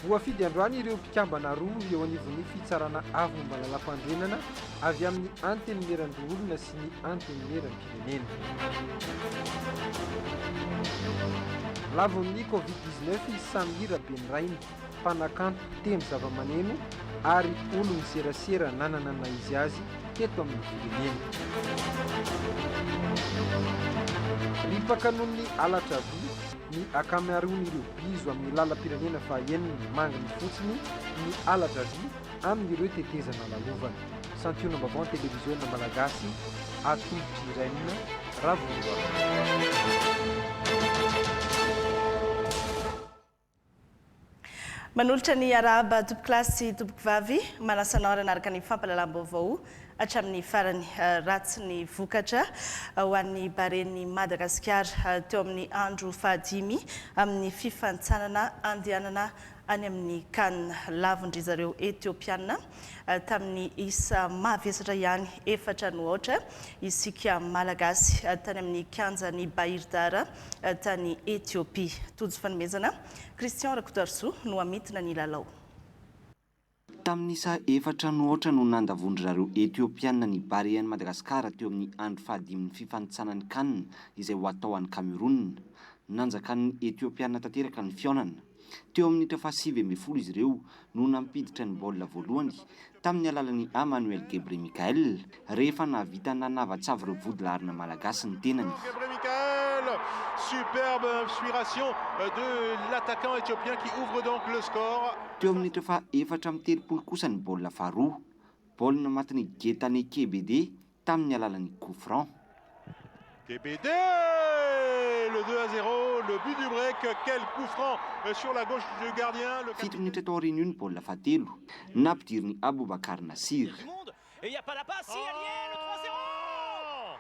Voafidy androany ireo mpikambana roa eo anivon'ny fitsarana avo momba lalam-pandrenana avy amin'ny antenimiran-droolona sy ny antenimiram-pirenena. Lavon'ny Covid-19 izy samy hira benirainy, mpanakanto, temy zava-maneno ary olony serasera nananana izy azy teto amin'ny firenena. Ripaka noho ny alatra vy ny akamaroan'ireo bizo amin'ny lalam-pirenena fahaenina manginy fotsiny ny alatra vy amin'ireo tetezana lalovana. Santionam-baovao televisiona malagasy atolotry irainina Ravoloa. Manolotra ny araba tompo-klasy sy tompo-vavy manasanao ary anaraka ny fampalalam-baovao hatramin'ny farany ratsy ny vokatra ho an'ny baren'i Madagasikara teo amin'ny andro fahadimy amin'ny fifantsanana andehanana any amin'ny CAN lavondry zareo Etiopiana tamin'ny isa mavesatra ihany 4 nohotra isika malagasy tany amin'ny kianjan'ny Bairdara tany Etiopia. Tojo fanomezana Christian Rakotoarso no amitina ny lalao. Tamin'ny isa 4 nohotra no nandavondry zareo Etiopiana ny baren'i Madagasikara teo amin'ny andro fahadimin'ny fifantsanan'ny CAN izay ho atao any Cameroun. Nanjakan'ny Etiopiana tanteraka ny fionana. Teo amin'ny minitra 7 izy ireo no nampiditra ny baolina voalohany tamin'ny alalan'ny Emmanuel Gebre Michael rehefa nahavita nanavatsavy ireo vodilarina malagasy ny tenany. Gebre Michael, superbe inspiration de l'attaquant éthiopien qui ouvre donc le score. Teo amin'ny minitra 4:30 kosa ny baolina faharoa, baolina matin'ny Getane Kebede tamin'ny alalan'ny coup franc. Kebede, le 2-0, le but du break, quel coup franc sur la gauche du gardien. 7 minitra tao aoriana io ny baolina fahatelo, nampidiriny Aboubakar Nassir. Et il n'y a pas la passe, si, elle y est,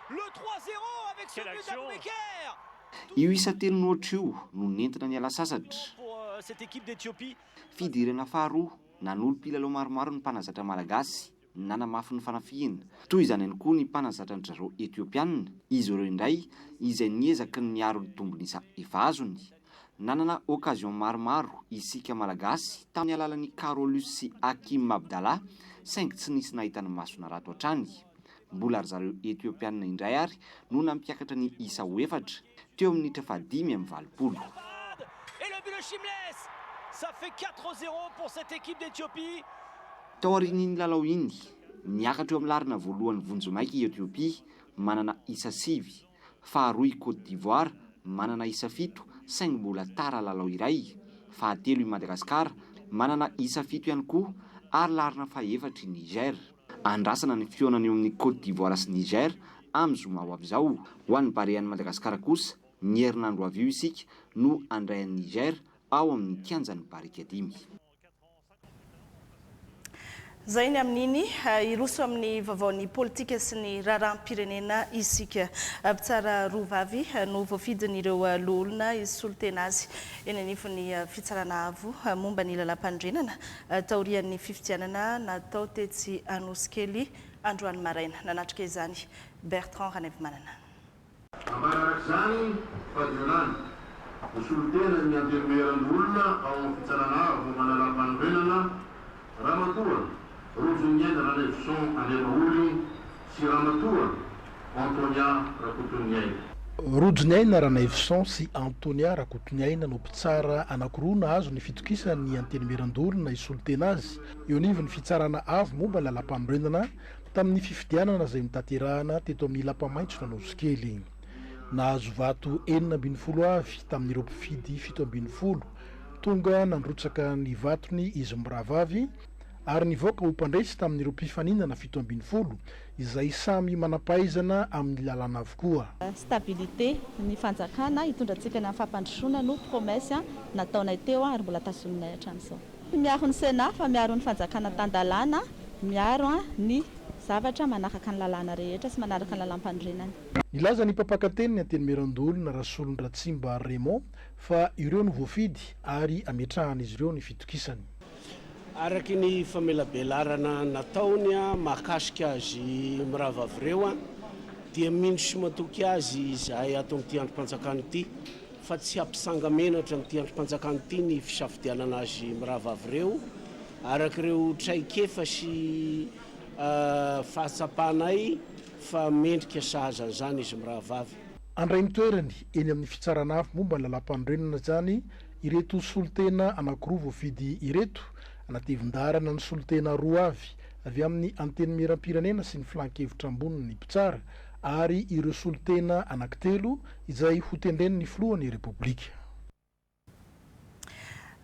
le 3-0. Le 3-0 avec ce but d'Aboubacar. Io isa telo nohotra io no nentina niala sasatra. Pour cette équipe d'Éthiopie. Fidirana faharoa, nanolo mpilalao maromaro ny mpanazatra malagasy, nanamafy ny fanafiana. Toy izany ihany koa ny mpanazatra ny zareo Etiopiana, izy ireo indray izay niezaky ny miaro ny tombon'isa efa azony. Nanana okazion maromaro isika malagasy tamin'ny alalan'ny Carolus sy Hakim Abdallah, saingy tsy nisy nahitana masona rato hatrany. Mbola ry zareo Etiopiana indray ary no nampiakatra ny isa 4 teo amin'ny minitra 5:20. Et le but de Chimles, ça fait 4-0 pour cette équipe d'Éthiopie. Tao aorian'iny lalao iny, niakatra eo amin'ny larina voalohany vonjomaiky Etiopia manana isa 5, faharoa Côte d'Ivoire manana isa 7 saingy mbola tara lalao iray, fahatelo i Madagasikara manana isa 7 ihany koa ary larina faha-4 i Niger. Andrasana ny fionana eo amin'ny Côte d'Ivoire sy Niger amin'ny zoma ho avy izao. Ho an'ny baren'i Madagasikara kosa, ny herinandro avy eo isika no andrayan'ny Niger ao amin'ny kianjan'ny Barikadimy. Zay ny amin'iny iroso amin'ny vaovaon'ny politika sy ny raharam-pirenena isika. Mpitsara roa vavy no voafidin'ireo loholona isolo tena azy eny anifon'ny fitsarana avo momba ny lalam-pandrenana taorian'ny fifidianana natao tetsy Anosikely androany maraina. Nanatrika izany Bertrand Ranevmanana. Ambarak'izany fadionany isolo tena ny antermeran'olona ao amin'ny fitsarana avo momba ny lalam-pandrenana Ramatoa Rodzoniaina Ranevson Andriamaholy sy Ramatoa Antonia Rakotoniaina. Rodzoniaina Ranevson sy Antonia Rakotoniaina no mpitsara anankiroa nahazo ny fitokisan'ny antenimiran-dolona isolo tena azy eo anivon'ny fitsarana avo momba ny lalam-pandrenana tamin'ny fifidianana izay mitaterahana teto amin'ny lapamaitso Anosikely. Nahazo vato 420 avy tamin'ireo mpifidy 720, tonga nandrotsaka ny vatony izy miravavy ary nivoaka ho mpandresy tamin'ireo mpifaninana 720 izay samy manampahaizana amin'ny lalàna avokoa. Stabilité ny fanjakana hitondrantsika ny fampandrosoana no promesse nataonay teo ary mbola tazominay hatramin'izao. Miaro ny Sénat fa miaro ny fanjakana tan-dalàna, miaro ny zavatra manaraka ny lalàna rehetra sy manaraka ny lalam-pandrenana. Nilaza ny mpampakateny ny antenimiran-dolona Rasolondratsimba Raymond fa ireo no voafidy ary ametrahan'izy ireo ny fitokisany. Araky ny famelabelarana nataony mahakasika azy miravavy ireo dia mindro sy matoky azy izahay ato amin'ity androm-panjakana ity fa tsy hampisangamenatra n'ity androm-panjakana ity ny fisafidianana azy miravavy ireo araka ireo traikefa sy fahatsapanay fa mendrika sahazany zany izy miravavy. Andray nitoerany eny amin'ny fitsarana afo momba ny lalam-panorenana zany ireto solotena anankiroa voafidy ireto anatevin-darana ny solotena roa avy amin'ny anteny miram-pirenena sy ny filan-kevitra amboniny ny mpitsara ary ireo solotena anankitelo izay ho tendren'ny filohan'ny repoblika.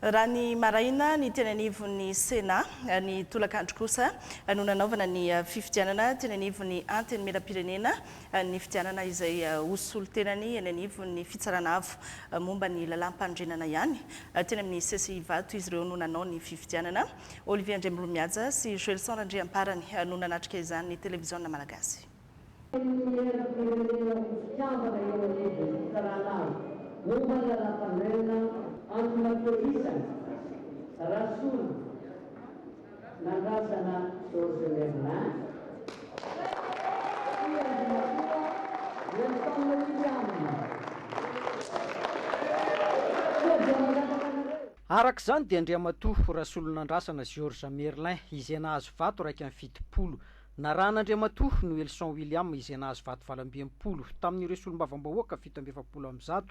Raha ny maraina ny teny anivon'ny Sena ny tolakandro kosa no nanaovana ny fifidianana teny anivon'ny anteny miram-pirenena ny fidianana izay hosolitenany eny anivon'ny fitsarana avo momba ny lalam-pandrenana ihany teny amin'ny CCI Vato izy ireo no nanao ny fifidianana. Olivier Ndremolomiaja sy Joelson Randriamparany no nanatrika izany ny televiziona malagasy. Araka izany dia Andriamatoa Rasolonandrasana Georges Merlin izay nahazo vato raika amin'ny fitopolo na ran'Andriamatoa Noelson William izay nahazo vato 20 tamin'ireo solombavam-bahoaka 770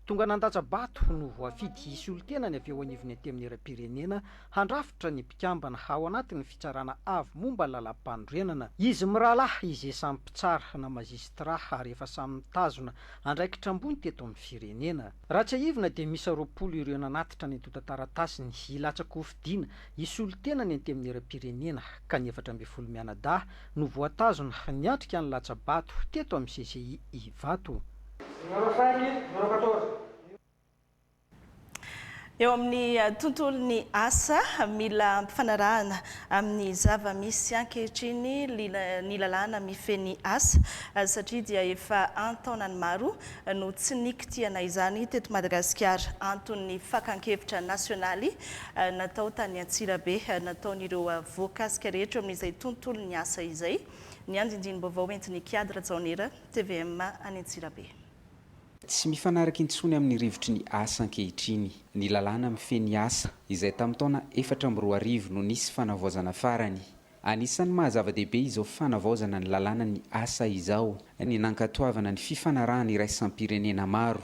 tonga nandatsabato no voafidy hisy olon-tenany avy eo anivony aty amin'ny era-pirenena handrafitra ny mpikambana ao anatin'ny fitsarana avo momba ny lalam-panorenana. Izy mirahalahy izay samy mpitsara na mazistra ary efa samy mitazona andraikitra ambony teto amin'ny firenena. Raha tsy aivina dia misy 20 ireo nanatitra ny tontataratasiny hilatsaka hofidiana hisy olon-tenany aty amin'ny era-pirenena ka ny 7 mianadahy no voatazona niatrika ny latsabato teto amin'ny CCI Vato. Eo amin'ny tontolon'ny asa mila mpifanarahana amin'ny zava-misy ankehitriny ny lalàna mifeny asa satria dia efa antaonany maro no tsy nikitiana izany teto Madagasikara anton'ny fakan-kevitra nasionaly natao tany Antsirabe nataon'ireo voakasika rehetra amin'izay tontolon'ny asa izay ny andindiny vaovao entiny Kiadra Jaonera TVM any Antsirabe. Tsy mifanaraka intsony amin'ny rivotry ny asa ankehitriny ny lalàna mifeny asa izay tamin'ny taona 2014 no nisy fanavaozana farany. Anisan'ny mahazava-dehibe izao fanavaozana ny lalàna ny asa izao ny nankatoavana ny fifanarahana iraisam-pirenena maro.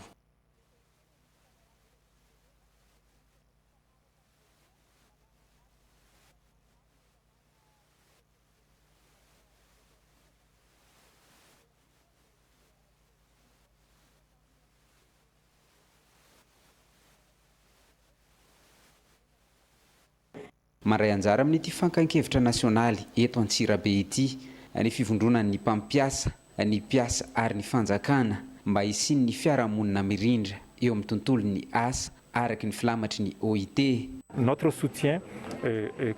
Maray anjara amin'ity fankan-kevitra nasionaly eto Antsirabe ity ny fivondronan'ny mpampiasa, ny mpiasa ary ny fanjakana mba hisiany ny fiarahamonina mirindra eo amin'ny tontolon'ny asa araky ny filamatry ny OIT. Notre soutien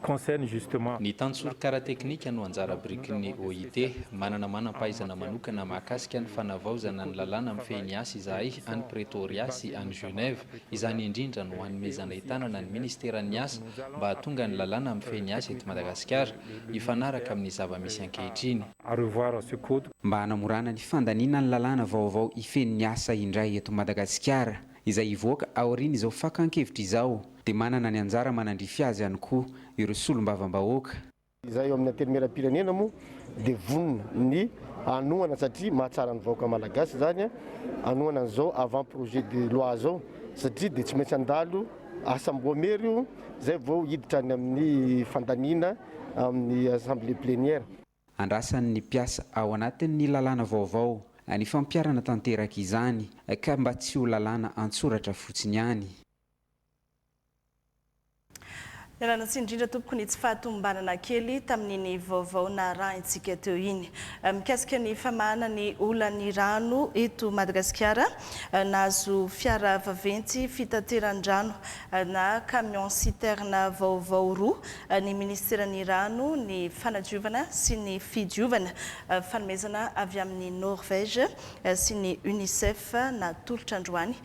concerne justement ny tansorokara teknika no anjara birikin'ny OIT manana manam-pahaizana manokana mahakasika ny fanavaozana ny lalàna mifeny asa izahay any Pretoria sy any Genève izany indrindra no hanomezana hitanana ny ministeran'ny asa mba hahatonga ny lalàna mifeny asa eto Madagasikara hifanaraka amin'ny zava-misy ankehitriny. Mba hanamorana ny fandaniana ny lalàna vaovao ifen'ny asa indray eto Madagasikara izay ivoaka aoriana izao fakan-kevitra izao dia manana ny anjara manandrify azy ihany koa ireo solombavam-bahoaka. Izay eo amin'ny anteny miram-pirenena moa dia vonona ny anohana satria mahatsara ny vahoaka malagasy zany anohana an'izao avant projet de loi zao satria dia tsy maintsy andalo asam-boamery io zay vao hiditra any amin'ny fandaniana amin'ny assemblée plénière. Andrasan'ny mpiasa ao anatin'ny lalàna vaovao ny fampiarana tanteraka izany ka mba tsy ho lalàna antsoratra fotsiny ihany. Ialana tsiny indrindra tompoko ny tsy fahatombanana kely tamin'iny vaovao na rahantsika teo iny. Mikasika ny famahana ny olan'ny rano eto Madagasikara nahazo fiara vaventy fitateran-drano na camion citerne vaovao roa ny ministeran'ny rano ny fanadiovana sy ny fidiovana fanomezana avy amin'ny Norvège sy ny UNICEF na tolotra androany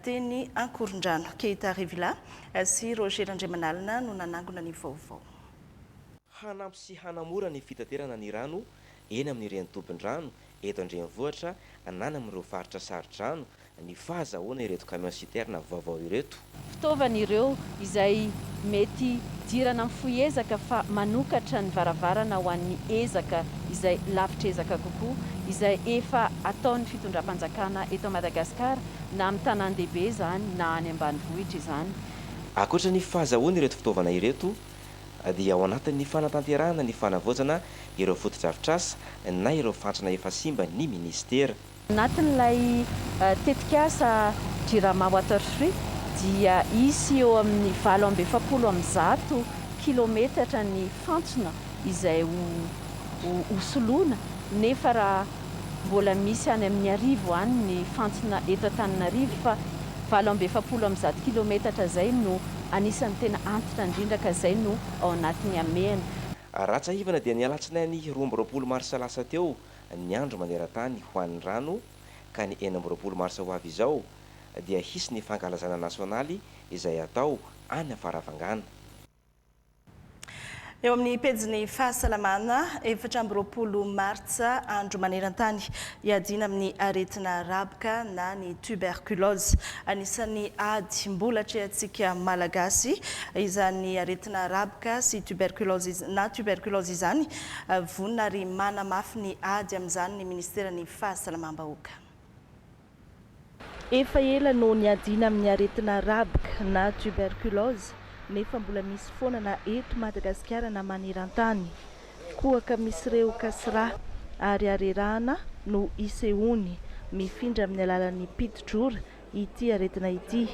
teny Ankorondrano. Keita Rivila sy Roger Andriamanalina no nanangona ny vaovao. Hanampy sy hanamora ny fitaterana ny rano eny amin'ireny tompon-drano eto andrenivohitra na amin'ireo faritra sarodrano ny fahazahoana ireto camion citerne vaovao ireto. Fitaovana ireo izay mety dirana mifoezaka fa manokatra ny varavarana ho an'ny ezaka izay lavitra ezaka kokoa izay efa ataon'ny fitondram-panjakana eto Madagasikara na amin'ny tanan-dehibe izany na any ambanivohitra izany. Ankoatra ny fahazahoana ireto fitaovana ireto dia ao anatin'ny fanatanterahana ny fanavaozana ireo fotodrafitrasa na ireo fantsona efa simba ny ministera. Anatin'ilay tetikasa Jirama Water Free dia isy eo amin'ny 770 kilometatra ny fantsona izay hosoloana nefa raha mbola misy any amin'ny arivo any ny fantsona eto Antananarivo fa 770 kilometatra zay no anisan'ny tena antitra indrindra ka zay no ao anatin'ny amehany. Ratsaivana dia ny alatsinainy 12 marsa lasa teo ny andro maneran-tany ho an'ny rano ka ny 14 marsa ho avy izao dia hisy ny fankalazana nasionaly izay atao any Faravangana. Eo amin'ny pejiny fahasalamana 14 martsa andro maneran-tany iadina amin'ny aretina rabaka na ny tuberculose. Anisan'ny ady mbola trehantsika malagasy izany aretina rabaka sy tuberculose izany vonina ary manamafy ny ady amin'izany ny ministeran'ny fahasalamam-bahoaka. Efa ela no niadina amin'ny aretina rabaka na tuberculose nefa mbola misy foana na eto Madagasikara na maneran-tany. Kohaka misy ireo kasira ary arerahana no isehoany mifindra amin'ny alalan'ny pitidrora ity aretina ity.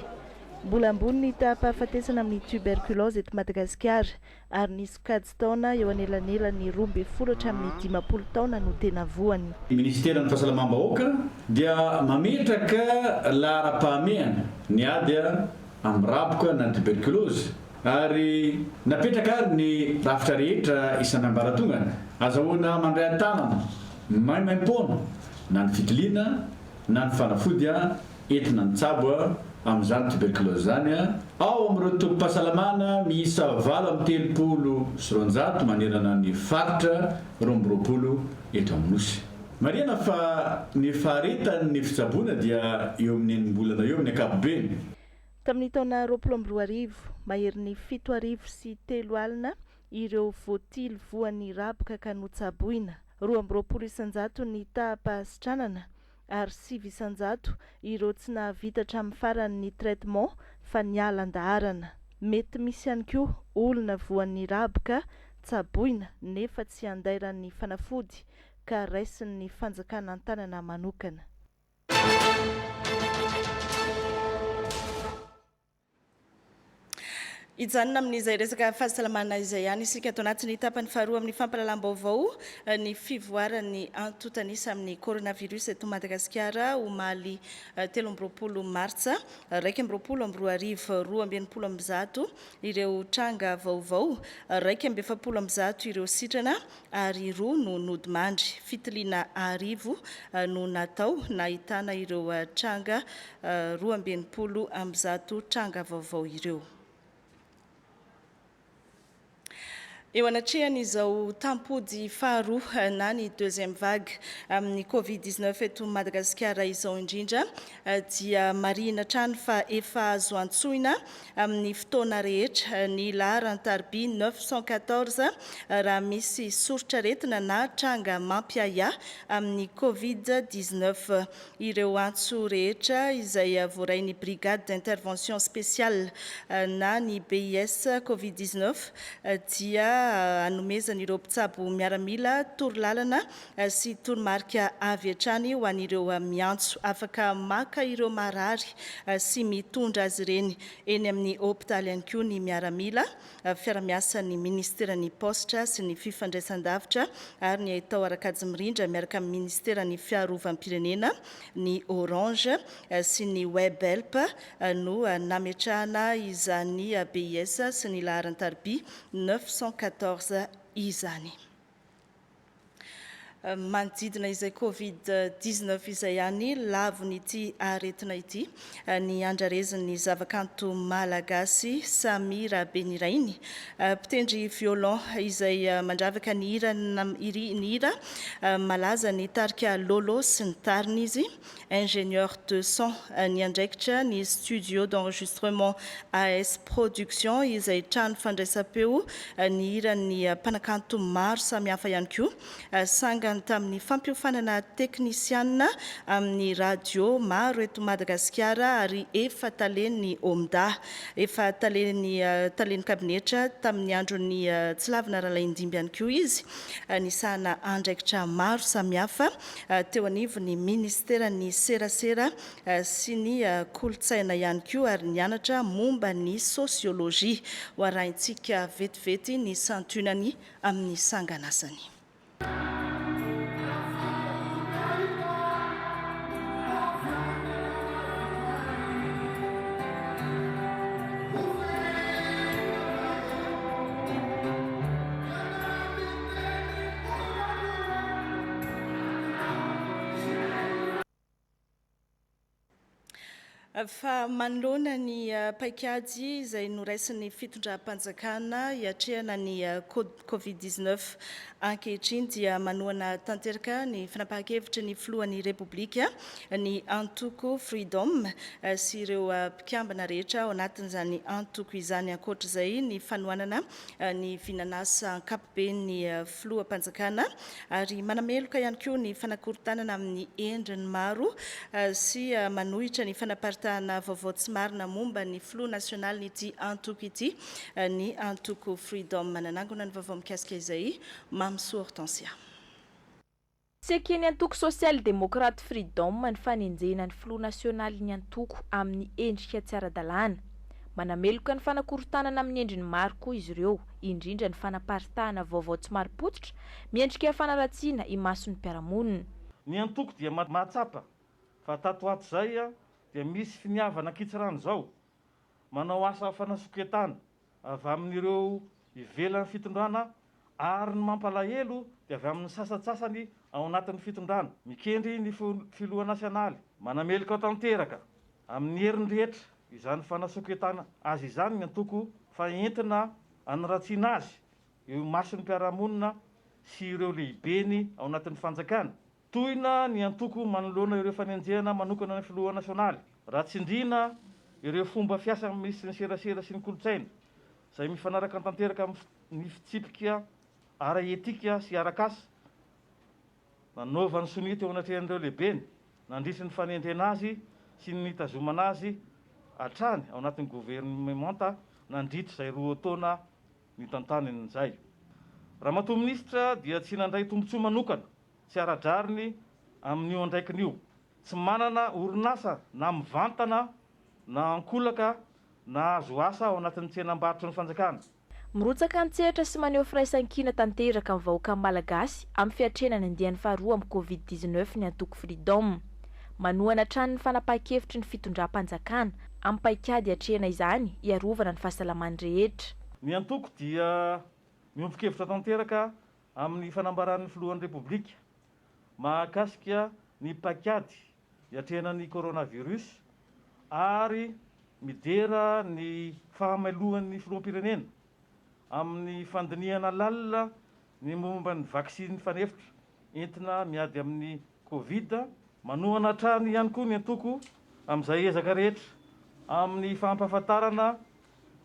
Mbola ambony ny tapahafatesana amin'ny tuberculose eto Madagasikara ary nisy kajy taona eo anelanelany 12 hatramin'ny 15 taona no tena voany. Ministeran'ny fahasalamam-bahoaka dia mametraka laharam-pahamehana ny ady amin'ny rabaka na tuberculose ary napetraka ary ny rafitra rehetra isan'ambaratongana azahoana mandray an-tanana maimaim-poana na ny fitiliana na ny fanafody entina ny tsabo amin'izany tuberculose zany ao amin'ireo tompom-pahasalamana miisa 730 manerana ny faritra 20 eto Aminosy. Marihana fa ny faharetan'ny fitsaboana dia eo amin'ny enim-bolana eo amin'ny ankapobeny. Tamin'ny taona 2012 maherin'ny 7,3 alina ireo voatily voan'ny rabaka ka notsaboina, 2,20 ny tahapahasitranana ary 700 ireo tsy nahavita hatramin'ny faran'ny traitement fa nialan-daharana. Mety misy ihany koa olona voan'ny rabaka tsaboina nefa tsy andairan'ny fanafody ka raisin'ny fanjakana an-tanana manokana. Ijanona amin'izay resaka fahasalamana izay ihany isika ato anatin'ny tapany faharoa amin'ny fampahalalam-baovao ny fivoaran'ny antotanisa amin'ny coronavirus eto Madagasikara omaly 13 martsa 2022 ireo tranga vaovao 170 ireo sitrana ary 2 no nodimandry fitiliana 10 no natao nahitana ireo tranga 270 tranga vaovao ireo. Eo anatrehan'izao tampody faharoa na ny deuxième vague amin'ny Covid-19 eto Madagasikara izao indrindra dia marihina trano fa efa azo antsoina amin'ny fotoana rehetra ny laharan-tarby 914 raha misy soritra-retina na tranga mampiaya amin'ny Covid-19. Ireo antso rehetra izay voarain'ny brigade d'intervention spéciale na ny BIS Covid-19 dia anomezana ireo mpitsabo miaramila torolalana sy toromarika avy hatrany ho an'ireo miantso afaka maka ireo marary sy mitondra azy ireny eny amin'ny hôpitaly ihany koa ny miaramila fiara-miasan'ny ministeran'ny postra sy ny fifandraisan-davitra ary ny atao arakajy mirindra miaraka amin'ny ministeran'ny fiarovam-pirenena ny Orange sy ny Web Help no nametrahana izany BIS sy ny laharan-tarby 914 izany. manodidina izay covid-19 izay ihany lavonyity aretina ity ny andrarezin'ny zavakanto malagasy Samira Benirainy, mpitendry violon izay mandravaka ny hira malaza ny tarika lolo sy ny tariny izy, ingénieur de son ny andraikitra ny studio d'enregistrement AS Production izay trano fandraisam-peo ny hiran'ny mpanakanto maro samihafa ihany koa, sangany tamin'ny fampiofanana teknisianina amin'ny radio maro eto Madagasikara ary efa talen'ny Omda, efa talen'ny kabinetra tamin'ny andron'ny tsy lavina Ralaindimby ihany koa izy, nisahana andraikitra maro samihafa teo anivon'ny ministeran'ny serasera sy ny kolotsaina ihany koa ary nianatra momba ny sosiolojia, hoarahintsika vetivety ny santunany amin'ny sanganasany. Fa manoloana ny paikady izay noraisin'ny fitondram-panjakana hiatrehana ny covid-19 ankehitriny dia manohana tanteraka ny fanapahan-kevitry ny filohan'ny Repoblika ny antoko Freedom sy ireo mpikambana rehetra ao anatin'izany antoko izany, ankoatr'izay ny fanohanana ny vinanasa ankapobeny filoham-panjakana ary manameloka ihany koa ny fanakorontanana amin'ny endriny maro sy manohitra ny fanaparitahana vaovao tsy marina momba ny filoha nasionaly n'ity antoko ity, ny antoko Freedom. Mananangona ny vaovao mikasika izay Mamso Hortensia. Sekeny antoko social demokraty Freedom ny fanenjena ny filoha nasionaly ny antoko amin'ny endrika tsy ara-dalàna. Manameloka ny fanakorontanana amin'ny endriny maro koa izy ireo, indrindra ny fanaparitahana vaovao tsy mari-potitra miendrika fanaratsiana imason'ny mpiaramonina. Ny antoko dia mahatsapa fa tato ato zay dia misy finiavana kitsirano zao manao asa fanasoketana avy amin'ireo ivelan'ny fitondrana ary ny mampalahelo dia avy amin'ny sasatsasany ao anatin'ny fitondrana mikendry ny filoha nasionaly, manameloka tanteraka amin'ny herin'ny rehetra izany fanasoketana azy izany ny antoko fa entina anoratsiana azy eo mason'ny mpiaramonina sy ireo lehibeny ao anatin'ny fanjakana. Tohina ny antoko manoloana ireo fanenjehana manokana ny filoha nasionaly, ratsindrina ireo fomba fiasa misy ny serasera sy ny kolotsaina izay mifanaraka tanteraka ny fitsipika ara-etika sy arakasa, nanaovany sonity eo anatrehan'ireo lehibeny, nandrisy ny fanendrena azy sy ny tazomana azy hatrany ao anatin'ny gouvernemanta nandritra izay 2 taona ny tantaniny izay. Raha matoa minisitra dia tsy nandray tombotsoa manokana tsy ara-draviny amin'io andraikin'io, tsy manana orinasa na mivantana na ankolaka na azo asa ao anatin'ny tsenam-barotra ny fanjakana. Mirotsaka an-tsehatra sy maneho firaisan-kina tanteraka amin'ny vahoaka malagasy amin'ny fiatrenany andiany faharoa amin'ny covid-19 ny antoko Freedom, manohana trano ny fanapahan-kevitry ny fitondram-panjakana amin'ny paikady hatrehana izany hiarovana ny fahasalaman'ny rehetra. Ny antoko dia miombon-kevitra tanteraka amin'ny fanambaran'ny filohan'ny Repoblika mahakasika ny paikady hiatrehana ny coronavirus ary midera ny fahamelohan'ny filoham-pirenena amin'ny fandinihana lalina ny momba ny vaksiny fanefitra entina miady amin'ny covid, manohana trano ihany koa ny antoko amin'izay ezaka rehetra amin'ny fampahafantarana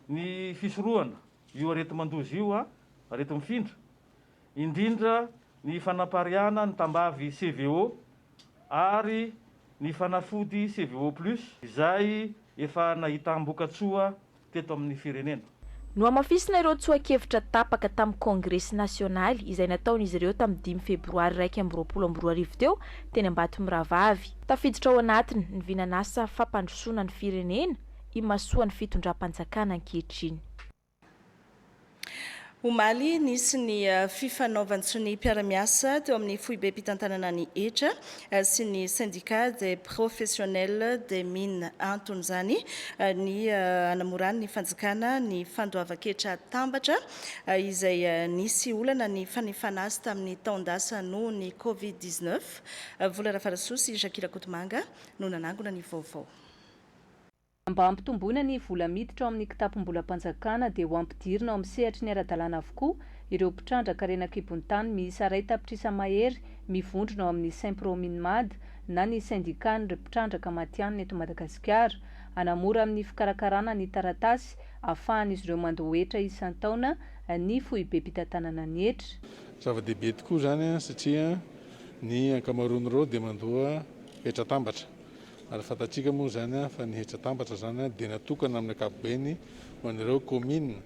ny fisorohana io areti-mandozy io areti-mifindra, indrindra ny fanapariana ny tambavy CVO ary ny fanafody CVO plus izay efa nahita ambokatsoa teto amin'ny firenena. No amafisina ireo tsoa-kevitra tapaka tamin'ny Kongresy Nasionaly izay nataon'izy ireo tamin'ny 5 Febroary 2022 teo teny Ambatomirahavavy, tafiditra ao anatiny ny vinanasa fampandrosoana ny firenena imasoa ny fitondram-panjakana ankehitriny. Omaly nisy ny fifanaovantsy ny mpiara-miasa teo amin'ny foibe mpitantanana ny ETRA sy ny syndicat des professionnels des mines antony zany ny anamorany ny fanjakana ny fandoava-ketra tambatra izay nisy olana ny fanefana azy tamin'ny taondasa noho ny Covid-19. Vola Rafarasoa sy Jacques Kotomanga no nanangona ny vaovao. Mba ampitomboina ny vola miditra ao amin'ny kitapom-bolam-panjakana dia ho ampidirina ao amin'ny sehatry ny ara-dalàna avokoa ireo mpitrandraka renan-kibon-tany miisa iray tapitrisa mahery mivondrona ao amin'ny Saint-Pro-Minmad na ny syndicat-ny mpitrandraka matianina eto Madagasikara anamora amin'ny fikarakarana ny taratasy ahafahan'izy ireo mandohetra isan-taona ny foibe mpitantanana ny ETRA. Zava-dehibe tokoa zany satria ny ankamaroan'ireo dia mandoa hetra tambatra. Ary fantatsika moa zany fa ny hetra tambatra zany dia natokana amin'ny ankapobeny ho an'ireo commune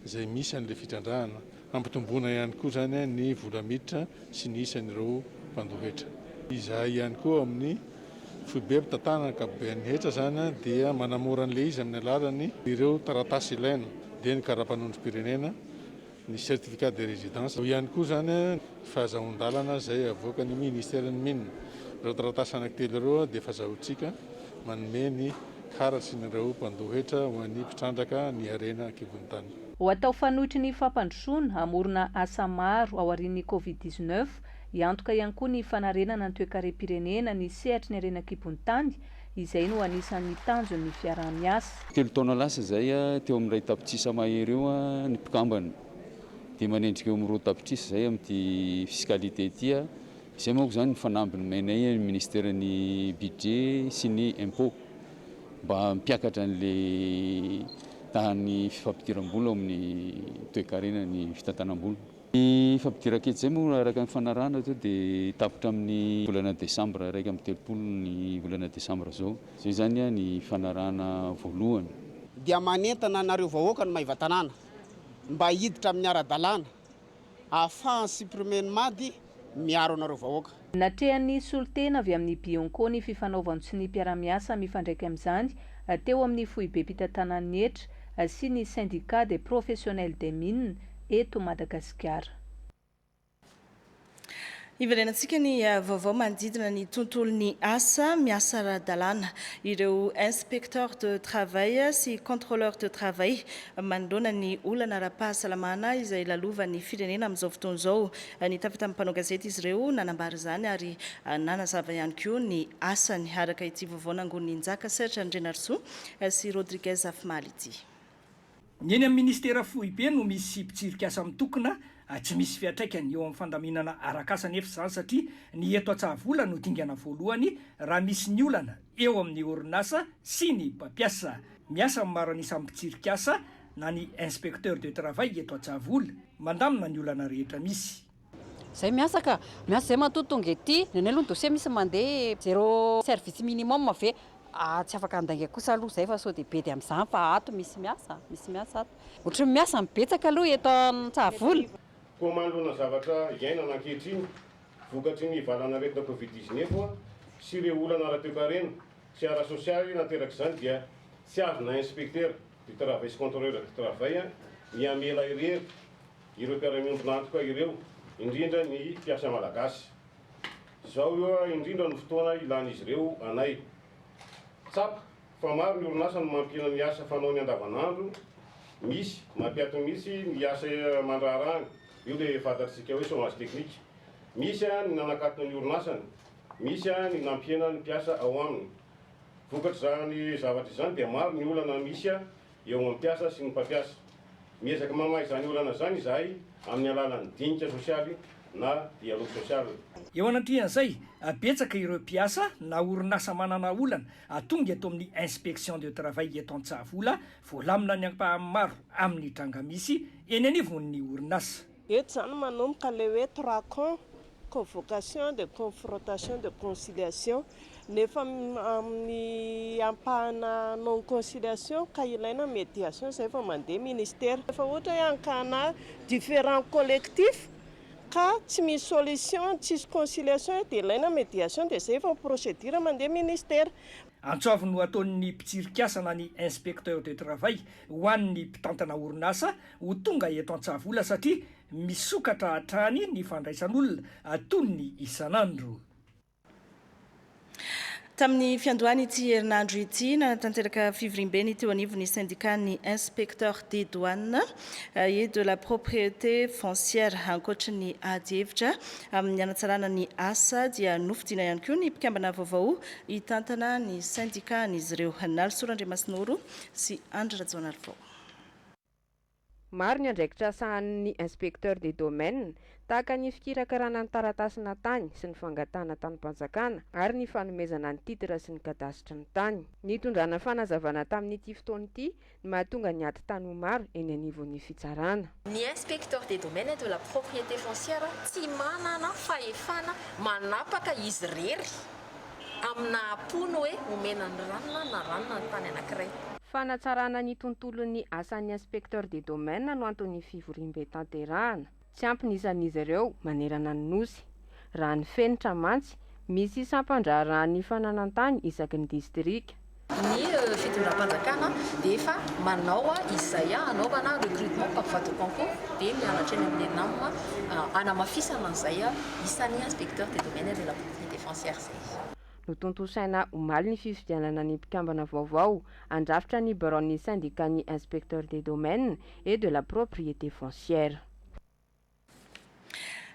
izay misy an'ilay fitrandrahana. Ampitomboana ihany koa zany ny vola miditra sy ny isan'ireo mpandohetra. Izahay ihany koa amin'ny foibe mpitantanana ankapobeny hetra zany dia manamora an'ilay izy amin'ny alalany ireo taratasy ilaina dia ny karapanondrom-pirenena ny certificat de résidence. Ihany koa zany fahazahoan-dalana izay avoaka ny ministère-ny mine. Ireo taratasy anankitelo ireo dia fahazahoantsika manome ny karatsy n'ireo mpandohetra ho an'ny mpitrandraka ny arena an-kibon-tany. Ho atao fanohitry ny fampandrosoana hamorona asa maro ao aorian'ny Covid-19, iantoka ihany koa ny fanarenana ny toe-karem-pirenena ny sehatry ny arena an-kibon-tany izay no anisan'ny tanjon'ny fiaraha-miasa. 3 taona lasa zay teo amin'iray tapitrisa mahery eo ny mpikambana dia manendrika eo amin'ny 2 tapitrisa zay amin'ity fiscalité ity izay moa zany fanambiny mainay ny ministère-ny budget sy ny impôt mba mpiakatra an'ilay tahan'ny fifampidiram-bola amin'ny toe-karena ny fitantanam-bola. Ny fampidiran-kety zay moa araka ny fanarahana zao dia tapitra amin'ny volana Desambra raika amin'ny 30 ny volana Desambra zao. Zay zany ny fanarahana voalohany. Dia manentana anareo vahoaka ny maiva-tanàna mba hiditra amin'ny ara-dalàna ahafahan'ny supprimer-ny mady miaro anareo vahoaka. Natrehan'ny solitena avy amin'ny Bionco ny fifanaovan'ny ny mpiara-miasa mifandraika amin'izany teo amin'ny foibe mpitantanan'ny ETRA sy ny syndicat des professionnels des mines eto Madagasikara. Iverenantsika ny vaovao manodidina ny tontolon'ny asa miasa ara-dalàna. Ireo inspecteur de travail sy contrôleur de travail manoloana ny olana ara-pahasalamana izay lalovan'ny firenena amin'izao fotoana izao. Nitafy tamin'ny mpanao gazety izy ireo nanambara izany ary nanazava ihany koa ny asany araka ity vaovao nangon'ny Njaka Serge Andrenarso sy Rodriguez Afimaly ity. Ny eny amin'ny ministera foibe no misy mpitsirika asa mitokona tsy misy fiatraikany eo amin'ny fandaminana arak'asa nefa izany satria ny eto Antsahavola no dingana voalohany raha misy ny olana eo amin'ny orinasa sy ny mpampiasa. Miasa maro anisa mpitsirika asa na ny inspecteur de travail eto Antsahavola mandamina ny olana rehetra misy. Zay miasa ka miasa zay matotonga ety ny aloha dossier misy mandeha 0 service minimum ve tsy afaka andainga kosa aloha zay fa sao dia be dia amin'izany fa ato misy miasa ato ohatry miasa mibetsaka aloha eto Antsahavola. Komandona zavatra iainana ankehitriny vokatry ny valanaretina Covid-19 sy ireo olana ara-toe-karena sy ara-sosialy nateraka izany dia tsy azona inspecteur du travail sy contrôleur du travail miamela irery ireo mpiara-miombona antoka ireo indrindra ny mpiasa malagasy. Izao io indrindra ny fotoana ilan'izy ireo anay. Tsapa fa maro ny orinasa no mampihana ny asa fanao ny andavanandro, misy mampiato misy ny asa mandraharany. Io dia fantatsika hoe chômage technique. Misy ny nanakatona ny orinasany, misy ny nampihana ny mpiasa ao aminy. Vokatry zany zavatra izany dia maro ny olana misy eo amin'ny mpiasa sy ny mpampiasa. Miezaka mamahy izany olana izany izahay amin'ny alalan'ny dinika sosialy na dialogue sosialy. Eo anatrehan'izay betsaka ireo mpiasa na orinasa manana olana atonga eto amin'ny inspection de travail eto Antsahavola voalamina ny ampahany maro amin'ny tranga misy eny anivon'ny orinasa. Eto zany manomboka le hoe 3 camps, convocation de confrontation de conciliation nefa amin'ny ampahana non conciliation ka ilaina médiation zay fa mandeha ministère. Efa ohatra hoe ankana différents collectifs ka tsy misy solution tsisy conciliation dia ilaina médiation dia zay fa procédure mandeha ministère. antsovy no ataon'ny mpitsirikasana ny inspecteur de travail ho an'ny mpitantana orinasa ho tonga eto an-tsavola satria misokatra hatrany ny fandraisan'olona toy ny isan'andro. Tamin'ny fiandohany ity herinandro ity nanatanteraka fivorimbeny teo anivon'ny syndicat ny inspecteur des douanes et de la propriété foncière ankoatra ny ady hevitra amin'ny anatsarana ny asa dia nofidiana ihany koa ny mpikambana vaovao hitantana ny syndicat n'izy ireo. Nalsorandriamasinoro sy Andra Rajonarvao. Maro ny andraikitra sahan'ny inspecteur des domaines tahaka ny fikirakarana ny taratasina tany sy ny fangatana tany-panjakana ary ny fanomezana ny titra sy ny kadasitra ny tany. Nitondrana fanazavana tamin'ity fotoana ity ny mahatonga ny ady tany ho maro eny anivon'ny fitsarana. Ny inspecteur des domaines de la propriété foncière tsy manana fahefana manapaka izy rery amina apono hoe omena ny ranona na ranona ny tany anankiray. Fanatsarana ny tontolon'ny asan'ny inspecteur des domaines no antony fivorimbe tanterahana. Tsy ampy isan'izy ireo manerana ny nosy. Raha ny fenitra mantsy, misy sampandrarany fananantany isaky ny distrika. Ny fitondram-panjakana dia efa manao izay anaovana recrutement par voie de concours dia mianatra eny amin'ny NAM anamafisana an'izay isan'ny inspecteur des domaines de la propriété foncière zay. No tontosaina omaly ny fifidianana ny mpikambana vaovao andrafitra ny baron'ny syndicat ny inspecteur des domaines et de la propriété foncière.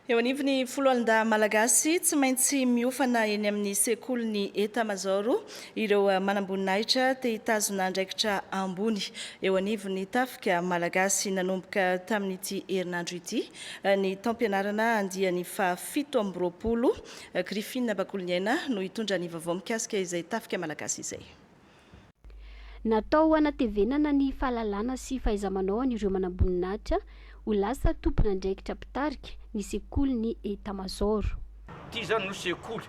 Eo anivon'ny foloalindahy malagasy tsy maintsy miofana eny amin'ny sekoly eta-major ireo manamboninahitra te hitazona andraikitra ambony. Eo anivon'ny tafika malagasy nanomboka tamin'ity herinandro ity ny taom-pianarana andiany fa 7 Griffin Bakoliniaina no hitondra ny vaovao mikasika izay tafika malagasy izay. Natao anatevenana ny fahalalana sy fahaiza-manao an'ireo manamboninahitra ho lasa tompon'andraikitra mpitarika ny sekoly ny eta-major. Ty zany no sekoly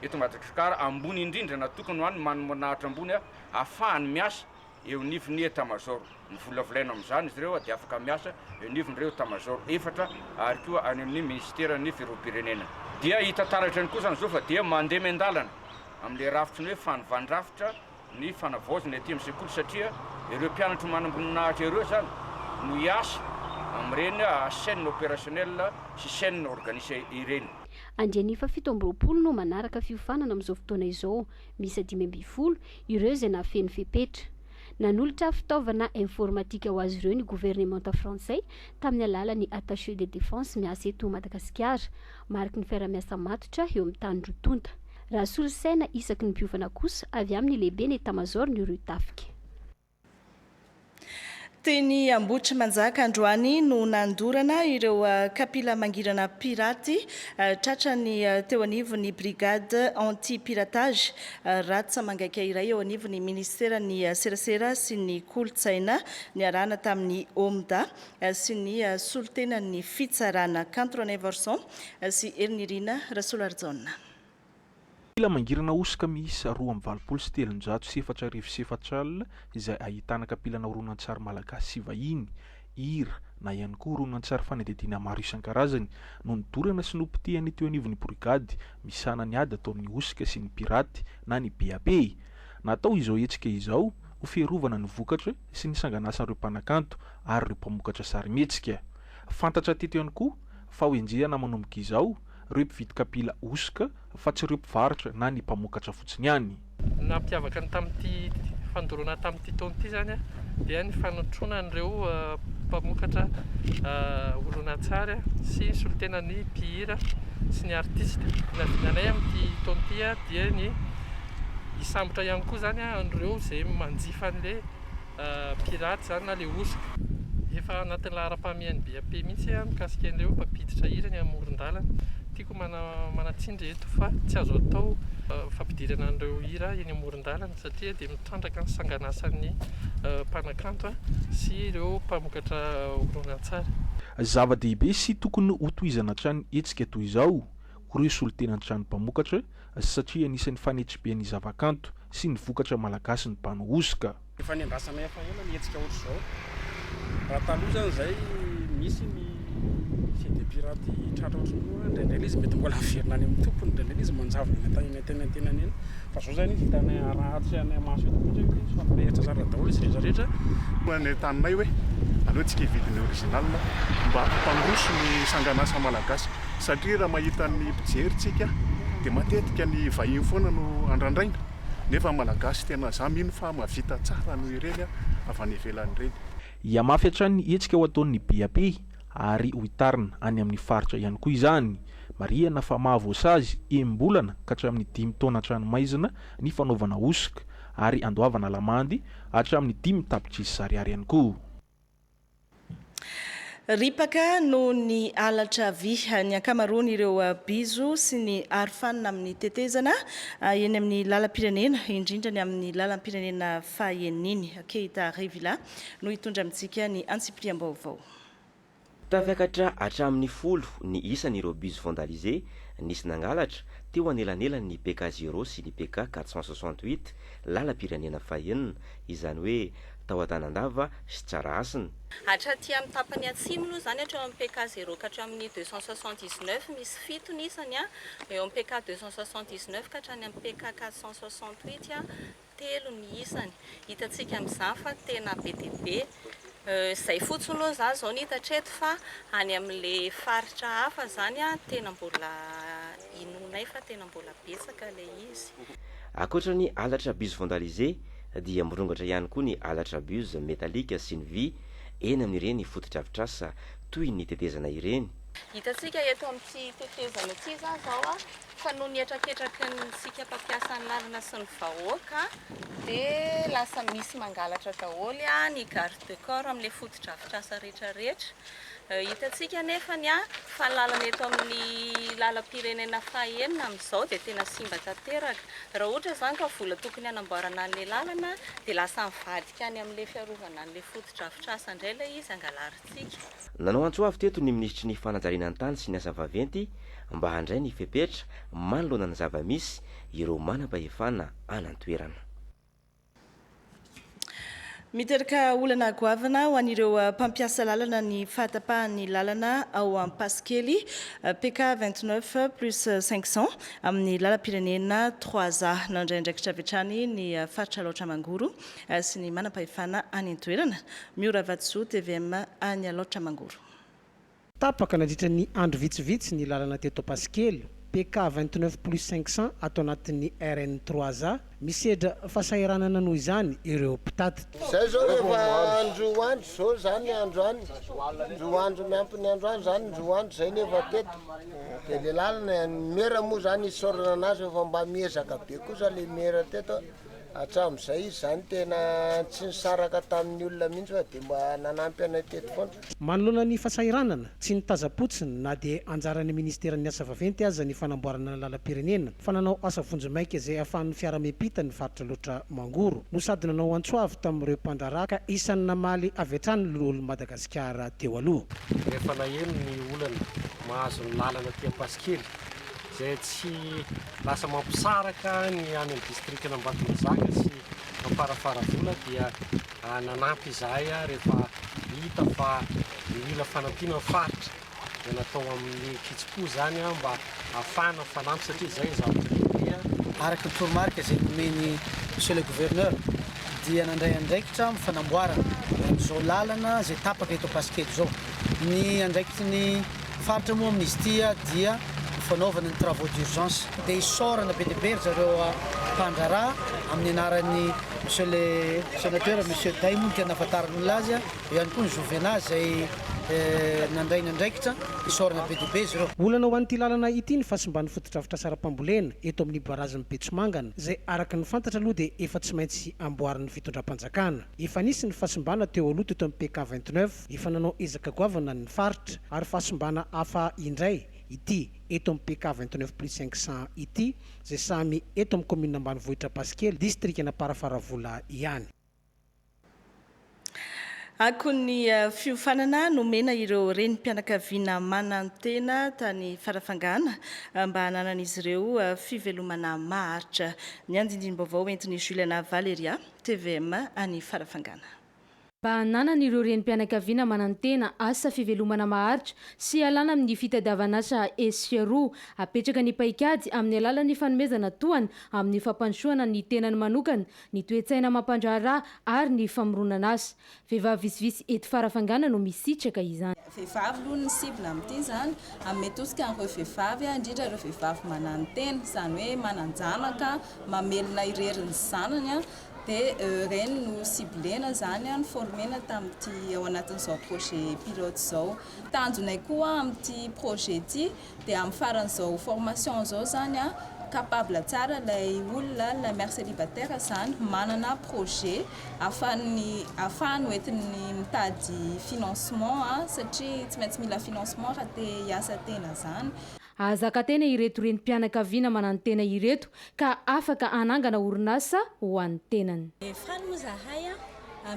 eto Madagasikara ambony indrindra natokana ho an'ny manamboninahitra ambony ahafahany miasa eo nivon'ny eta-major. Ny volavolaina amin'izany izy ireo dia afaka miasa eo nivon'ireo eta-major efatra ary koa any amin'ny ministeran'ny fiarovam-pirenena. Dia hita taratra ny kosa zao fa dia mandeha mendalana amin'ilay rafitra ny hoe fanovandrafitra ny fanavaozana ety amin'ny sekoly satria ireo mpianatra manamboninahitra ireo zany no hiasa amin'ireny chaîne opérationnelle sy chaîne organisée ireny. Andrianifa 7 no manaraka fiofanana amin'izao fotoana izao, misy 5 ireo izay nahafeny fepetra. Nanolotra fitaovana informatika ho azy ireo ny gouvernement français tamin'ny alalan'ny attaché de défense miasa eto Madagasikara, mariky ny fiara-miasa matotra eo amin'ny tany rotonta. Raha solosaina isaky ny mpiofana kosa avy amin'ny lehibe ny eta-major ny ireo tafika. Teny Ambotry Manjaka androany no nandorana ireo kapila mangirana piraty tratrany teo anivon'ny brigade anti-piratage ratsa mangaika iray eo anivon'ny ministera ny serasera sy ny kolotsaina ny arana tamin'ny OMDA sy ny solotenan'ny fitsarana Cantroneverson sy Ernirina Rasolarzona. Kapila mangirana osika miisa 2,774 izay ahitana kapila horonan-tsary malagasy sy vahiny, hira na ihany koa horonan-tsary fanadihadiana maro isan-karazany no nidorana sy nopitihany teo anivon'ny brigady misana ny ady atao amin'ny osika sy ny piraty na ny BAP. Natao izao hetsika izao ho fiarovana ny vokatra sy ny sanganasana ireo mpanakanto ary ireo mpamokatra sarimihetsika. Fantatra teto ihany koa fa ho enjehana manomboka izao ireo mpividy kapila osika fa tsy ireo mpivarotra na ny mpamokatra fotsiny ihany. Nampiavaka ny tamin'ity fandorana tamin'ity taona ity zany dia ny fanotrona an'ireo mpamokatra horonan-tsary sy solotenan'ny mpihira sy ny artiste. Nanay amin'ity taona ity dia ny hisambotra ihany koa zany an'ireo izay manjifa an'ilay piraty zany na ilay osika. Efa anatin'ny laharam-pahamehany BAP mihitsy mikasika an'ireo mpampiditra hira ny amoron-dalana. Tiako manatsindry eto fa tsy azo atao fampidirana an'ireo hira eny amoron-dalana satria dia mitrandraka ny sanganasan'ny mpanakanto sy ireo mpamokatra horonan-tsary. Zava-dehibe sy tokony ho tohizana hatrany hetsika toy izao ireo solotenan'ny trano mpamokatra satria anisan'ny fanetribehan'ny zavakanto sy ny vokatra malagasy ny mpano osika. Efa niandrasana efa ela ny hetsika ohatr'izao. Raha taloha zany izay misy ny piraty tratra ohatrany ndraindray izy mety mbola averina any amin'ny tompony ndraindray izy manjavona tenany eny fa zao zany izy hitanay ratsy anay maso eto fotsy fa mirehitra zara daholo izy rehetrarehetra ny taninay hoe alohantsika hividiny original mba mpandroso ny sanganasa malagasy satria raha mahita ny mpijeritsika dia matetika ny vahiny foana no andrandraina nefa malagasy tena za mino fa mahavita tsara no ireny avy any ivelan'ireny. Iamafy hatrany hetsika ho ataon'ny BAP ary ho hitarina any amin'ny faritra ihany koa izany. Marihana fa mahavoasazy embolana ka hatramin'ny 5 taona hatranomaizina ny fanaovana osika ary andoavana lamandy hatramin'ny 5 tapitrisa sariary ihany koa. Ripaka no ny alatra vy ny ankamaroany ireo bizo sy ny arofanina amin'ny tetezana eny amin'ny lalam-pirenena indrindra ny amin'ny lalam-pirenena fahaeniny Keita Revila no hitondra amintsika ny antsipriam-baovao. Tafiakatra hatramin'ny 10 ny isan'ireo biso vandalisé nisy nangalatra teo anelanelany ny PK 0 sy ny PK 468 lalam-pirenena fahaenina izany hoe tao Antanandava sy tsara asina. Hatraty amin'ny tapany atsimo aloha zany hatreo amin'ny PK 0 ka hatramin'ny 279 misy fito ny isany eo amin'ny PK 279 ka hatrany amin'ny PK 468 telo ny isany. Hitantsika amin'izany fa tena be dia be. Zay fotsiny aloha za zao ny hita treto fa any amin'le faritra hafa zany tena mbola inonay fa tena mbola betsaka le izy. Akoatra ny alatra biso vandalisé dia mirongatra ihany koa ny alatra biso metalika sy ny vy eny amin'ireny fotodrafitrasa toy ny tetezana ireny. Hitantsika eto amin'ity tetezana ity zao fa no niatraketraky ny sika mpampiasa ny lalana sy ny vahoaka dia lasa misy mangalatra daholo ny garde corps amin'ilay fotodrafitrasa rehetrarehetra. Hitantsika nefa fa lalana eto amin'ny lalam-pirenena fahaenina amin'izao dia tena simba tanteraka. Raha ohatra zany ka vola tokony hanamboarana an'ilay lalana dia lasa mivadika any amin'ilay fiarovana an'ilay fotodrafitrasa indray ilay izy angalarintsika. Nanao antsoavy teto ny ministry ny fanajariana ny tany sy ny asa vaventy mba handray ny fepetra manoloana ny zava-misy ireo manam-pahefana anantoerana. Miteraka olana goavana ho an'ireo mpampiasa lalana ny fahatapahan'ny lalana ao Ampasikely PK 29 plus 500 amin'ny lalam-pirenena 3A nandraindraikitra vetrany ny faritra Alaotra Mangoro sy ny manam-pahefana any an-toerana. Miora Vatso TVM any Alaotra Mangoro. Tapaka nandritra ny andro vitsivitsy ny lalana teto Ampasikely PK 29 plus 500 atao anatin'ny RN 3A misedra fahasahiranana noho izany ireo mpitatitra. Zay zao rehefa androandro zao zany androany androandro miampy ny androany zany androandro zay nefa teto dia le lalana mera moa zany isorana anazy efa mba miezaka be kosa le mera teto hatramin'izay izy zany tena tsy nisaraka tamin'ny olona mihitsy fa dia mba nanampy anay teto foana. Manoloana ny fahasahiranana tsy nitazapotsiny na dia anjaran'ny ministeran'ny asa vaventy aza ny fanamboarana ny lalam-pirenena fa nanao asa vonjy-maika izay ahafahan'ny fiara-miampita ny faritra Alaotra Mangoro no sady nanao antsoavy tamin'ireo mpandraharaha ka isan'ny namaly avy hatrany lolo Madagasikara teo aloha. Rehefa naheno ny olana mahazo ny lalana aty Ampasikely zay tsy lasa mampisaraka ny any amin'ny distrikna Ambatomazaka sy mamparafara vola dia nanampy izahay rehefa hita fa mila fanampiana faritra dia natao amin'ny kitsipo zany mba ahafana fanampy satria zay zavatra lehibe. Araka ny toromarika zay nomeny monsieur le gouverneur dia nandray andraikitra mifanamboarana amin'izao lalana zay tapaka eto Ampasikely zao. Ny andraikitry ny faritra moa amin'izy ity dia fanaovana ny travaux d'urgence dia isorana be dia be ry zareo mpandraharaha amin'ny anaran'ny monsieur le sénateur monsieur Daimoun tena afantaran'olona azy eo ihany koa ny Jouvena zay nandray nandraikitra isorana be dia be zareo. Olana ho an'ity lalana ity ny fasimbany fotodrafitra saram-pambolena eto amin'ny barazan'ny Betsomangana zay araka ny fantatra aloha dia efa tsy maintsy amboarin'ny fitondram-panjakana. Efa nisy ny fasimbana teo aloha teto amin'ny PK 29 efa nanao ezaka goavana ny faritra ary fasimbana hafa indray ity eto amin'ny PK 29 plus 500 ity zay samy eto amin'ny commune ambanivohitra Ampasikely distrikna Parafaravola ihany. Ako ny fiofanana nomena ireo renim-pianakaviana manantena tany farafangana mba hananan'izy ireo fivelomana maharitra. Ny andindiny-baovao entin'ny Juliana Valeria TVM any farafangana. mba hananana ireo renim-pianakaviana manantena asa fivelomana maharitra sy alana amin'ny fitadiavan'asa esiaroa apetraka ny paikady amin'ny alalan'ny fanomezana tohany amin'ny fampandrosoana ny tenany manokana ny toe-tsaina mampandraharaha ary ny famoronana asa. Vehivavy visivisy eto farafangana no misitraka izany. Vehivavy aloha ny sibona amin'ity zany amin'ny tosika an'ireo vehivavy indrindra ireo vehivavy manantena izany hoe mananjanaka mamelona irerin'ny zanany dia reny no siblena zany ny formena tamin'ity ao anatin'izao projet pilote zao. Tanjonay koa amin'ity projet ity dia amin'ny faran'izao formation zao zany capable tsara ilay olona la mère célibataire zany manana projet ahafahany hoentiny mitady financement satria tsy maintsy mila financement raha te hiasa tena zany. Azaka tena ireto renim-pianakaviana manantena ireto ka afaka anangana orinasa ho an'ny tenany. Faly moa zahay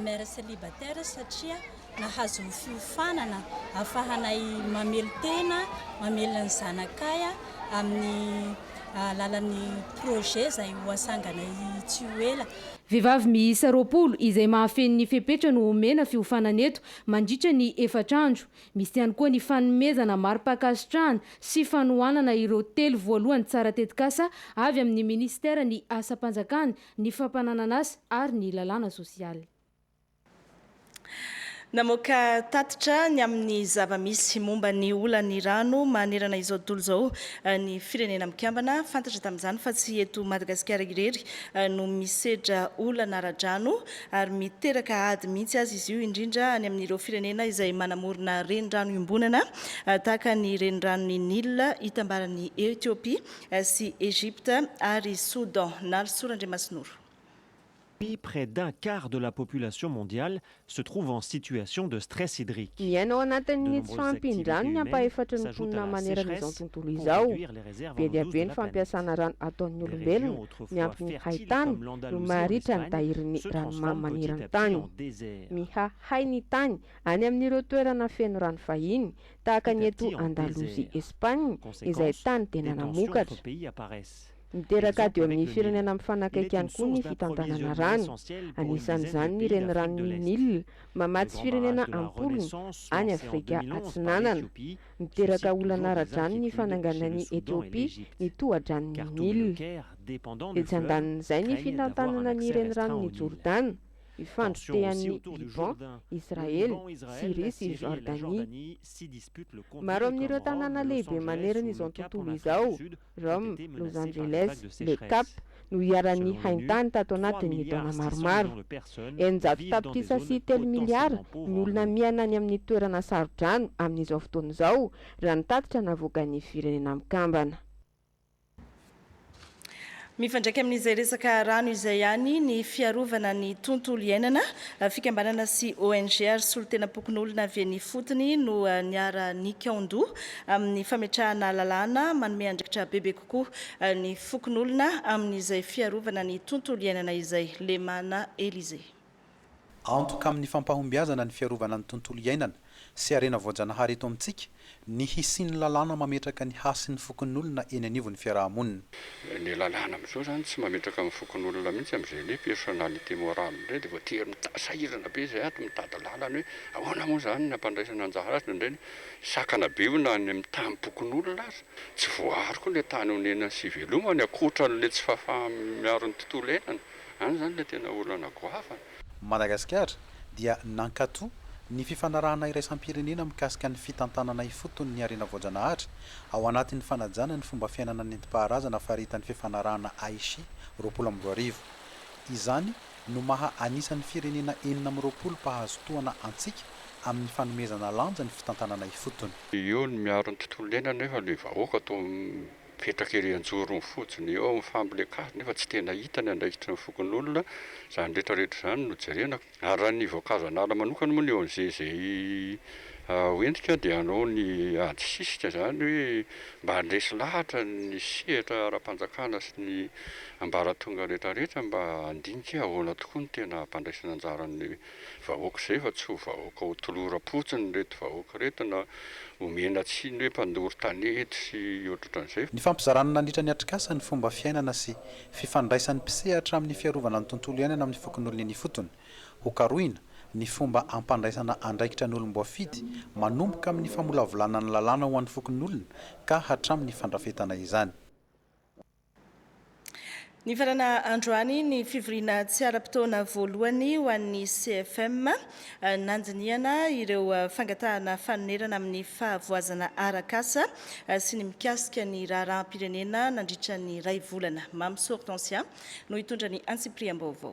mère célibataire satria nahazo fiofanana ahafahanay mamelo tena mamelona ny zanakay amin'ny alalan'ny projet zay hoasangana tsy ho ela. Vehivavy miisa 20 izay mahafeny ny fepetra no omena fiofanana eto mandritra ny 4 andro. Misy ihany koa ny fanomezana mari-pakasitrahana sy fanohanana ireo 3 voalohany tsara tetikasa avy amin'ny ministera ny asa-panjakana, ny fampananana asa ary ny lalàna sosialy. Namoaka tatitra ny amin'ny zava-misy momba ny olany rano manerana izao tontolo zao ny firenena mikambana fantatra tamin'izany fa tsy eto Madagasikara irery no misedra olana ara-drano ary miteraka ady mihitsy azy izy io indrindra any amin'ireo firenena izay manamorona renirano imbonana tahaka ny reniranon'ny Nil hitambaran'ny Ethiopie sy Égypte ary Soudan. Nalsorandremasinoro. Près d'un quart de la population mondiale se trouve en situation de stress hydrique. Miainao anatin'ny tsy fampindrano ny ampaefatra ny mponina manerana izao tontolo izao. Be dia be ny fampiasana rano ataon'ny olombelona miampy ny haitany no maharitra ny tahirin'ny ranomamy maniry tany. Mihahay ny tany any amin'ireo toerana feno rano fahiny tahaka ny eto Andalozia Espagne izay tany tena namokatra. Miteraka ady eo amin'ny firenena mifanakaiky ihany koa ny fitantanana rano. Anisan'izany ny reniranon'ny Nil mamatsy firenena ampolony any Afrika Atsinanana. Miteraka olana ara-drano ny fananganan'ny Ethiopie ny toha-dranon'ny Nil. Etsy andanin'izay ny fitantanana ny reniranon'ny Jordan, ifandrotean'ny Liban, Israel, Syrie sy Jordanie. Maro amin'ireo tanàna lehibe manerana izao tontolo izao, Rome, Los Angeles, Le Cap no iaran'ny haintany tato anatin'ny taona maromaro. 900 tapitrisa sy 3 miliara ny olona miaina any amin'ny toerana sarodrano amin'izao fotoana izao raha ny tatitra navoakan'ny firenena mikambana. Mifandraika amin'izay resaka rano izay ihany ny fiarovana ny tontolo iainana fikambanana sy ONG ary solotena pokon'olona avy ny fotony no niara Nikaondo amin'ny fametrahana lalàna manome andraikitra bebe kokoa ny fokon'olona amin'izay fiarovana ny tontolo iainana izay Lemana Élysée. Antoka amin'ny fampahombiazana ny fiarovana ny tontolo iainana sy arena voajanahary eto amintsika ny hisiny lalàna mametraka ny hasin'ny fokon'olona eny anivon'ny fiarahamonina. Ny lalàna amin'izao zany tsy mametraka amin'ny fokon'olona mihitsy amin'izay le personnalité morale indray dia voatery sahirana be izay ato mitady lalana hoe ahoana moa zany ny ampandraisana anjara azy indray sakana be io na ny mitany pokon'olona azy tsy voary koa le tany honena sy velomany akotra n'le tsy miaro ny tontolo iainana any zany le tena olana goava. Madagasikara dia nankatoa ny fifanarahana iraisam-pirenena mikasika ny fitantanana ifotony ny arena voajanahary ao anatin'ny fanajana ny fomba fiainana nentim-paharazana faritan'ny fifanarahana Aichi 2020. Izany no maha anisan'ny firenena 420 mpahazo tohana antsika amin'ny fanomezana lanja ny fitantanana ifotony. Io ny miaro ny tontolo iainana nefa le vahoaka atao mipetraka ery anjorony fotsiny eo amin'ny fambolekasy nefa tsy tena hita ny andraikitra ny fokon'olona zany rehetrarehetra zany no jerena ary raha ny voankazo anala manokana moa ny eo an'izay hoentika dia anao ny ady sisika zany hoe mba handresy lahatra ny sehatra ara-panjakana sy ny ambaratonga rehetrarehetra mba handinika ahoana tokoa ny tena hampandraisana anjaran'ny vahoaka izay fa tsy ho vahoaka ho toloram-potsiny reto vahoaka reto na omena tsy ny hoe mpandory tanety sy ohatran'izay. Ny fampizarana nandritra ny atrikasa ny fomba fiainana sy fifandraisan'ny mpisehatra amin'ny fiarovana ny tontolo iainana amin'ny fokon'olona ny fotony ho karoina ny fomba ampandraisana andraikitra ny olom-boafidy manomboka amin'ny famolavolana ny lalàna ho an'ny fokon'olona ka hatramin'ny fandrafetana izany. Ny farana androany ny fivoriana tsy ara-potoana voalohany ho an'ny CFM nandiniana ireo fangatahana fanonerana amin'ny fahavoazana arakasa sy ny mikasika ny raharaham-pirenena nandritra ny ray volana. Mamso Hortensia no hitondra ny antsipriam-baovao.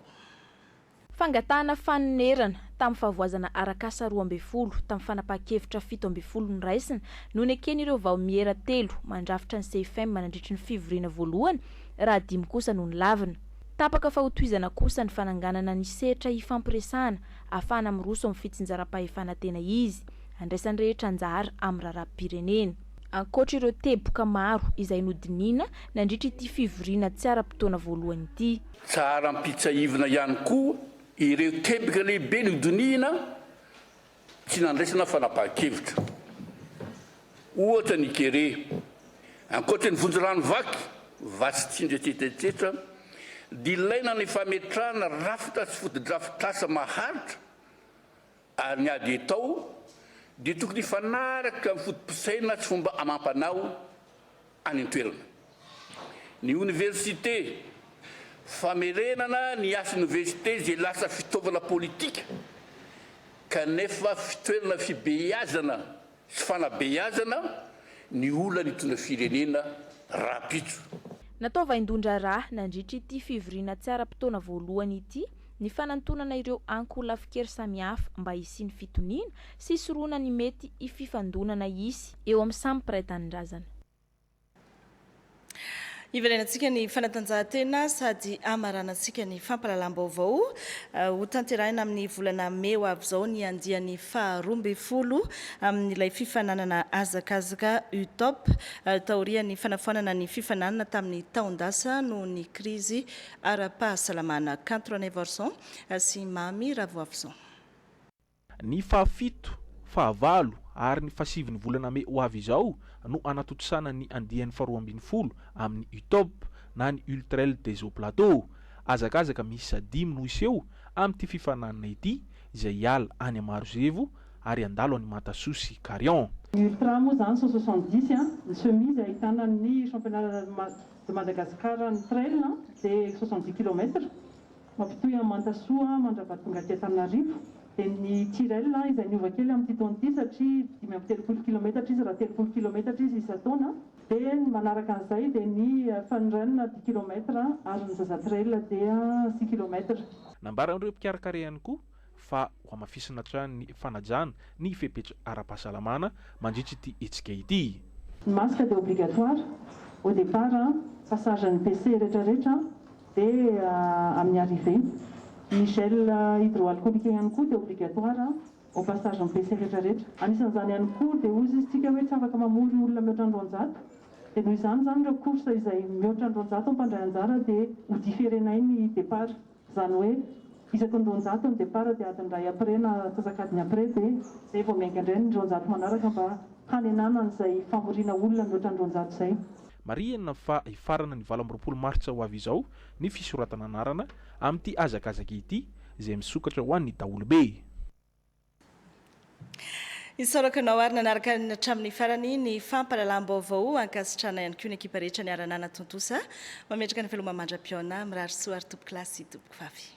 Fangatahana fanonerana tamin'ny fahavoazana arakasa 12 tamin'ny fanapahan-kevitra 17 ny raisina no nekeny ireo vao miera telo mandrafitra ny CFM nandritra ny fivoriana voalohany raha 5 kosa no nilavina. Tapaka fahotoizana kosa ny fananganana ny sehatra ifampiresahana ahafahana miroso amin'ny fitsinjaram-pahefana tena izy andraisan'ny rehetra anjara amin'ny raharaham-pirenena. Ankoatra ireo teboka maro izay nodiniana nandritra ity fivoriana tsy ara-potoana voalohany ity. Tsara mpitsaivina ihany koa ireo teboka lehibe nodiniana tsy nandraisana fanapahan-kevitra. Ohatra ny kere, ankoatra ny vonjorano vaky vasy tsindretsetretra, dilaina ny fametrahana rafitra sy fotodrafitrasa maharitra ary ny ady etao dia tokony fanaraka amin'ny fotom-pisaina sy fomba amampanao any an-toerana. Ny université famerenana ny asa université izay lasa fitaovana politika kanefa fitoerana fibeazana sy fanabeazana ny olona nitondra firenena rapitso. Natao vaindondra raha nandritra ity fivoriana tsy ara-potoana voalohany ity ny fanantonana ireo ankolafikery samihafa mba hisiany fitoniana sy soroana ny mety ififandonana isy eo amin'ny samy mpiray tanindrazana. Iverenantsika ny fanatanjahantena sady amaranantsika ny fampalalam-baovao ho tanterahina amin'ny volana May ho avy izao ny andiany faha-12 amin'ilay fifananana azakazaka UTOP taorian'ny fanafoanana ny fifananana tamin'ny taondasa noho ny krizy ara-pahasalamana. Kanto René Varson sy Mami Ravoavison. Ny fahafito, fahavalo ary ny fahasiviny volana May ho avy izao no anatotosana ny andiany faha-12 amin'ny UTOP na ny Ultrel des Hauts Plateaux. Azakazaka misy 5 no iseho amin'ity fifananana ity izay hiala any Amarozevo ary andalo any Matasosy Carrion. Ultra moa zany 170 ny chemise ahitana ny championnat de Madagascar ny trail dia 70 km mampitohy amin'ny Mantasoa Mandravatonga aty Antananarivo. Dia ny tirel izay niova kely amin'ity taona ity satria 530 km izy raha 30 km izy isan-taona. Dia manaraka an'izay dia ny fanorenana 10 km ary ny zazatrel dia 6 km. Nambaran'ireo mpikarakara ihany koa fa ho amafisana hatrany ny fanajana ny fepetra ara-pahasalamana mandritra ity hetsika ity. Ny masque dia obligatoire au départ passage ny PC rehetrarehetra dia amin'ny arrivée. Ny gel hydroalcoolique ihany koa dia obligatoire au passage ny PC rehetrarehetra. Anisan'izany ihany koa dia ozy isika hoe tsy afaka mamory olona mihoatra ny 200. Dia noho izany zany ireo course izay mihoatra ny 200 ampandray anjara dia ho différenay ny départ. Izany hoe isaky ny 200 ny départ dia adindray après na atsasakadiny après dia izay vao miainga indray ny 200 manaraka mba hanenana an'izay famoriana olona mihoatra ny 200 izay. Marihana fa hifarana ny 20 Martsa ho avy izao ny fisoratana anarana amin'ity azakazaka ity izay misokatra ho an'ny daholobe. Isoraka nao ary nanaraka hatramin'ny farany ny fampalalam-baovao ankasitrana ihany koa ny ekipa rehetra ny aranana tontosa mametraka ny veloma mandra-piona mirary soa ary tompoko lasy tompoko vavy.